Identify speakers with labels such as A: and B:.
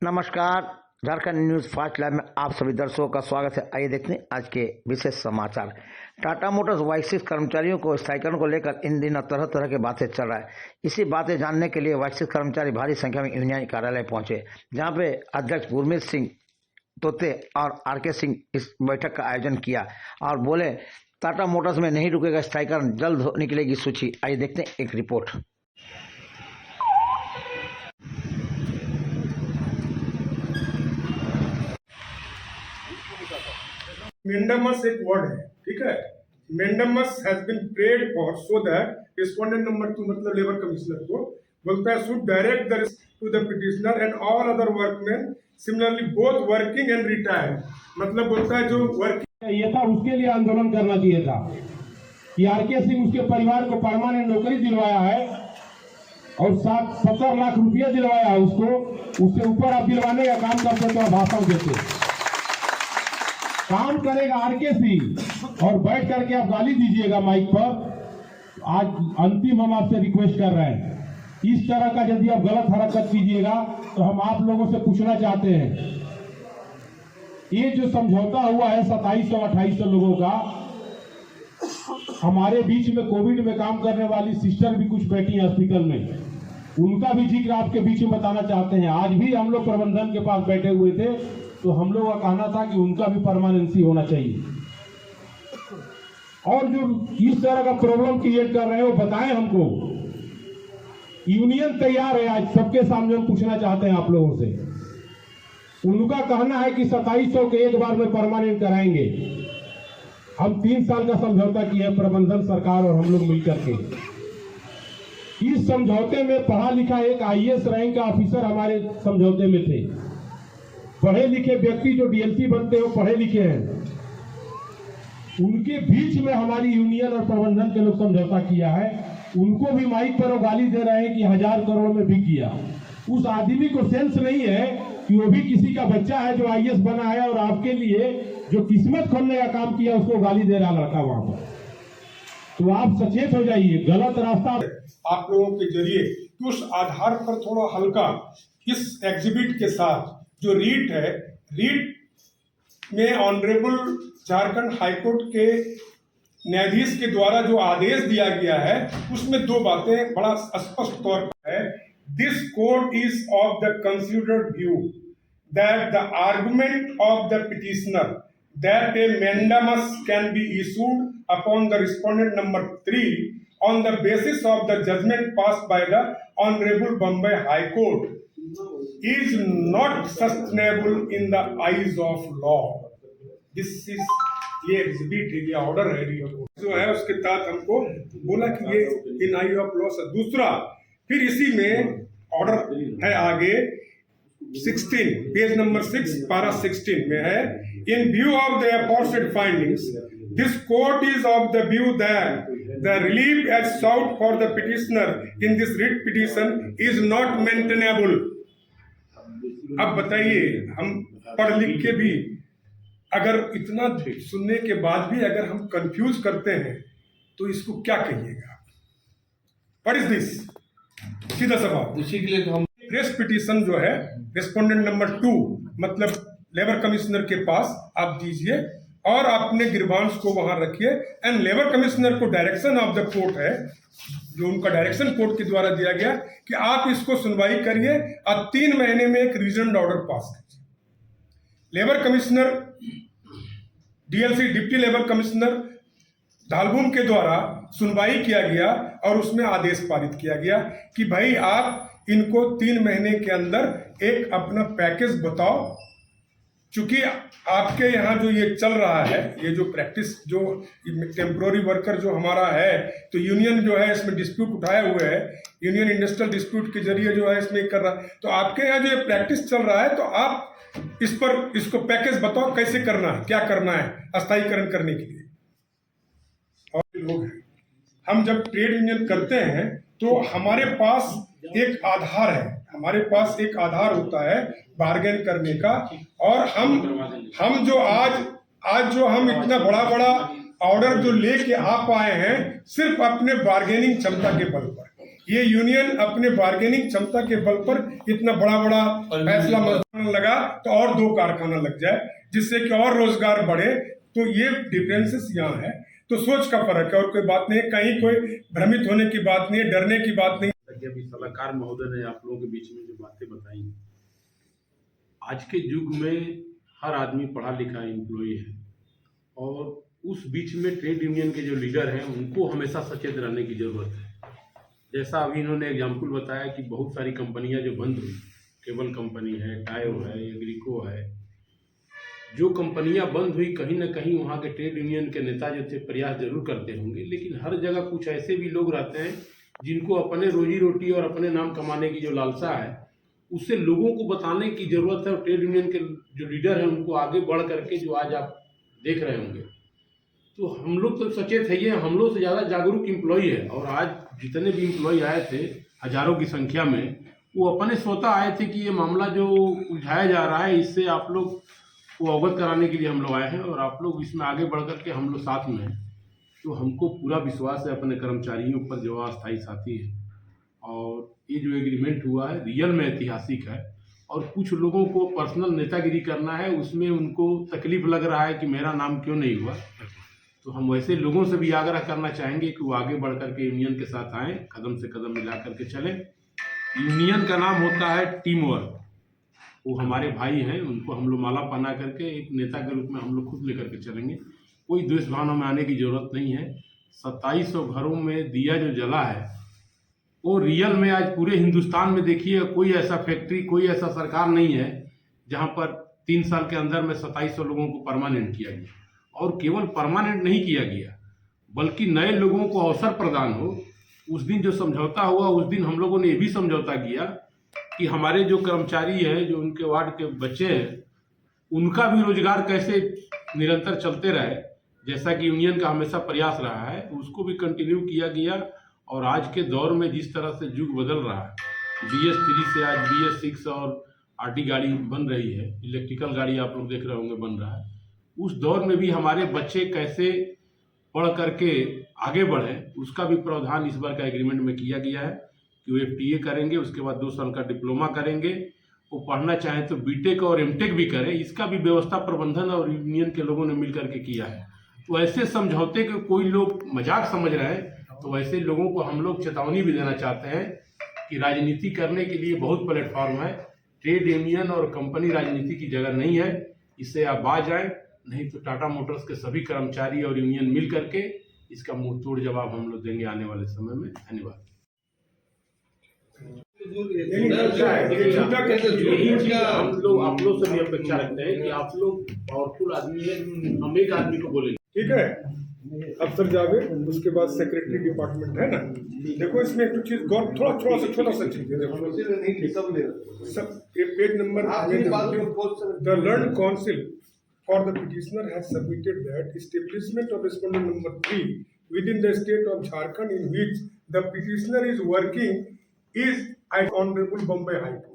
A: नमस्कार। Jharkhand news fast live में आप सभी दर्शकों का स्वागत है। आइए देखते हैं आज के विशेष समाचार। टाटा मोटर्स 22 कर्मचारियों को स्ट्राइकन को लेकर इन दिनों तरह तरह की बातें चल रहा है। इसी बातें जानने के लिए 22 कर्मचारी भारी संख्या में यूनियन कार्यालय पहुंचे, जहां पे अध्यक्ष गुरमीत सिंह तोते और आर.के. सिंह इस बैठक का आयोजन किया और बोले टाटा मोटर्स में नहीं रुकेगा स्ट्राइकर, जल्द निकलेगी सूची। आइए देखते हैं एक रिपोर्ट।
B: मेंडामस एक वर्ड है, ठीक है। Mandamus has been prayed for so that respondent number 2 मतलब लेबर कमिश्नर को बोलता है should direct the to the petitioner and all other workman similarly both working and retired, मतलब बोलता है जो वर्किंग
C: ये था उसके लिए आंदोलन करना चाहिए था कि आर.के. सिंह उसके परिवार को परमानेंट नौकरी दिलवाया है और 70 लाख रुपया दिलवाया है उसको, उससे ऊपर आप दिलवाने का काम करते तो भाषण देते। काम करेगा आर.के. सिंह और बैठ करके आप गाली दीजिएगा माइक पर। आज अंतिम हम आपसे रिक्वेस्ट कर रहे हैं, इस तरह का यदि आप गलत हरकत कीजिएगा तो हम आप लोगों से पूछना चाहते हैं, ये जो समझौता हुआ है 2700-2800 लोगों का, हमारे बीच में कोविड में काम करने वाली सिस्टर भी कुछ बैठी है हॉस्पिटल में, उनका भी जिक्र आपके बीच में बताना चाहते हैं। आज भी हम लोग प्रबंधन के पास बैठे हुए थे तो हम लोग का कहना था कि उनका भी परमानेंसी होना चाहिए। और जो इस तरह का प्रॉब्लम क्रिएट कर रहे हैं वो बताएं हमको। यूनियन तैयार है, आज सबके सामने हम पूछना चाहते हैं आप लोगों से। उनका कहना है कि 2700 के एक बार में परमानेंट कराएंगे। हम 3 साल का समझौता किया है प्रबंधन सरकार और हम लोग मिलकर के। इस समझौते में पढ़ा लिखा एक आईएएस रैंक का ऑफिसर हमारे समझौते में थे। पढ़े लिखे व्यक्ति जो डीएलसी बनते हैं वो पढ़े लिखे हैं, उनके बीच में हमारी यूनियन और प्रबंधन के लोग समझौता किया है। उनको भी माइक पर वो गाली दे रहे हैं कि 1000 करोड़ में बिक गया। उस आदमी को सेंस नहीं है कि वो भी किसी का बच्चा है जो आईएएस बना है और आपके लिए जो किस्मत खोलने का काम किया उसको गाली दे रहा लड़का वहां पर। तो आप सचेत हो जाइए, गलत रास्ता
B: आप लोगों के जरिए कि उस आधार पर थोड़ा हल्का इस एग्जिबिट के साथ जो रीट है, रीट में ऑनरेबल झारखंड हाईकोर्ट के न्यायाधीश के द्वारा जो आदेश दिया गया है उसमें 2 बातें बड़ा स्पष्ट तौर पर है। This court is of the considered view that the argument of the petitioner that a mandamus can be issued upon the respondent number 3 on the basis of the judgment passed by the Honorable Bombay High Court is not sustainable in the eyes of law. This is ये exhibit है, ये order है जो है उसके तहत हमको बोला कि ये इन आई ऑफ लॉ से। दूसरा फिर इसी में ऑर्डर है आगे 16 पेज नंबर 6 पारा 16 में है, in view of the aforesaid findings this court is of the view that the relief as sought for the petitioner in this writ petition is not maintainable। अब बताइए, हम पढ़ लिख के भी अगर इतना सुनने के बाद भी अगर हम कंफ्यूज करते हैं तो इसको क्या कहिएगा? What is this? सीधा सवाल।
C: उसी के लिए तो हम
B: रेस्ट पिटीशन जो है रिस्पोंडेंट नंबर 2 मतलब लेबर कमिश्नर के पास आप दीजिए और अपने गिरबांस को वहां रखिए एंड लेबर कमिश्नर को डायरेक्शन ऑफ द कोर्ट है, जो उनका डायरेक्शन कोर्ट के द्वारा दिया गया कि आप इसको सुनवाई करिए और 3 महीने में एक रीजनड ऑर्डर पास कीजिए। Labour commissioner DLC deputy labour commissioner Dhalbhum के द्वारा सुनवाई किया गया और उसमें आदेश पारित किया गया कि भाई आप इनको 3 महीने के अंदर एक अपना पैकेज बताओ। चूंकि आपके यहाँ जो ये चल रहा है, ये जो प्रैक्टिस जो टेम्पोररी वर्कर जो हमारा है, तो यूनियन जो है इसमें डिस्प्यूट उठाए हुए है, यूनियन इंडस्ट्रियल डिस्प्यूट के जरिए जो है इसमें कर रहा है। तो आपके यहाँ जो ये प्रैक्टिस चल रहा है तो आप इस पर इसको पैकेज बताओ कैसे करना है, क्या करना है अस्थायीकरण करने के लिए। और लोग हैं, हम जब ट्रेड यूनियन करते हैं तो हमारे पास एक आधार है, हमारे पास एक आधार होता है बार्गेन करने का। और हम जो आज जो हम इतना बड़ा ऑर्डर जो लेके आ पाए हैं सिर्फ अपने बार्गेनिंग क्षमता के बल पर। ये यूनियन अपने बार्गेनिंग क्षमता के बल पर इतना बड़ा बड़ा फैसला मजबूत लगा तो और 2 कारखाना लग जाए, जिससे कि और रोजगार बढ़े। तो ये डिफरेंसेस यहाँ है। तो सोच का फर्क है और कोई बात नहीं है, कहीं कोई भ्रमित होने की बात नहीं है, डरने की बात नहीं।
D: अभी सलाहकार महोदय ने आप लोगों के बीच में जो बातें बताई, आज के युग में हर आदमी पढ़ा लिखा एम्प्लॉय है और उस बीच में ट्रेड यूनियन के जो लीडर हैं उनको हमेशा सचेत रहने की ज़रूरत है। जैसा अभी इन्होंने एग्जाम्पल बताया कि बहुत सारी कंपनियां जो बंद हुई, केबल कंपनी है, टायो है, एग्रीको है, जो कंपनियां बंद हुई कहीं ना कहीं वहाँ के ट्रेड यूनियन के नेता जो थे प्रयास जरूर करते होंगे, लेकिन हर जगह कुछ ऐसे भी लोग रहते हैं जिनको अपने रोजी रोटी और अपने नाम कमाने की जो लालसा है उससे लोगों को बताने की ज़रूरत है। और ट्रेड यूनियन के जो लीडर हैं उनको आगे बढ़ करके जो आज आप देख रहे होंगे, तो हम लोग तो सचेत है, ये हम लोग से ज़्यादा जागरूक एम्प्लॉय है। और आज जितने भी एम्प्लॉय आए थे हज़ारों की संख्या में, वो अपने स्वतः आए थे कि ये मामला जो उलझाया जा रहा है इससे आप लोग को अवगत कराने के लिए हम लोग आए हैं और आप लोग इसमें आगे बढ़ कर के हम लोग साथ में हैं। तो हमको पूरा विश्वास है अपने कर्मचारियों पर जो अस्थायी साथी है, और ये जो एग्रीमेंट हुआ है रियल में ऐतिहासिक है। और कुछ लोगों को पर्सनल नेतागिरी करना है, उसमें उनको तकलीफ लग रहा है कि मेरा नाम क्यों नहीं हुआ। तो हम वैसे लोगों से भी आग्रह करना चाहेंगे कि वो आगे बढ़ करके यूनियन के साथ आएँ, कदम से कदम मिला करके चलें। यूनियन का नाम होता है टीम वर्क। वो हमारे भाई हैं, उनको हम लोग माला पहना करके एक नेता के रूप में हम लोग खुद लेकर के चलेंगे। कोई द्वेष भावना में आने की ज़रूरत नहीं है। 2700 घरों में दिया जो जला है वो रियल में आज पूरे हिंदुस्तान में देखिए कोई ऐसा फैक्ट्री, कोई ऐसा सरकार नहीं है जहां पर 3 साल के अंदर में 2700 लोगों को परमानेंट किया गया। और केवल परमानेंट नहीं किया गया बल्कि नए लोगों को अवसर प्रदान हो। उस दिन जो समझौता हुआ उस दिन हम लोगों ने ये भी समझौता किया कि हमारे जो कर्मचारी हैं, जो उनके वार्ड के बच्चे हैं, उनका भी रोजगार कैसे निरंतर चलते रहे, जैसा कि यूनियन का हमेशा प्रयास रहा है, उसको भी कंटिन्यू किया गया। और आज के दौर में जिस तरह से युग बदल रहा है, BS3 से आज BS6 और RT गाड़ी बन रही है, इलेक्ट्रिकल गाड़ी आप लोग देख रहे होंगे बन रहा है, उस दौर में भी हमारे बच्चे कैसे पढ़ करके आगे बढ़ें उसका भी प्रावधान इस बार का एग्रीमेंट में किया गया है कि वो FTA करेंगे, उसके बाद 2 साल का डिप्लोमा करेंगे। वो पढ़ना चाहें तो BTech और MTech भी करें, इसका भी व्यवस्था प्रबंधन और यूनियन के लोगों ने मिल करके किया है। तो ऐसे समझौते के कोई लोग मजाक समझ रहे हैं, तो ऐसे लोगों को हम लोग चेतावनी भी देना चाहते हैं कि राजनीति करने के लिए बहुत प्लेटफॉर्म है। ट्रेड यूनियन और कंपनी राजनीति की जगह नहीं है, इससे आप बाज आए, नहीं तो टाटा मोटर्स के सभी कर्मचारी और यूनियन मिल करके इसका मुंह तोड़ जवाब हम लोग देंगे आने वाले समय में। धन्यवाद। हम लोग आप लोग से भी अपेक्षा रखते हैं कि आप लोग पावरफुल आदमी है, हम एक आदमी को बोलेंगे।
B: ठीक है, अफसर जावेद, उसके बाद सेक्रेटरी डिपार्टमेंट है ना। देखो इसमें कुछ चीज गौर, थोड़ा सा छोटा सा चीज है। देखो सब page number, the learned council for the petitioner has submitted that establishment of respondent number 3 with in the state of Jharkhand in which the petitioner is working is at Honorable Bombay High Court.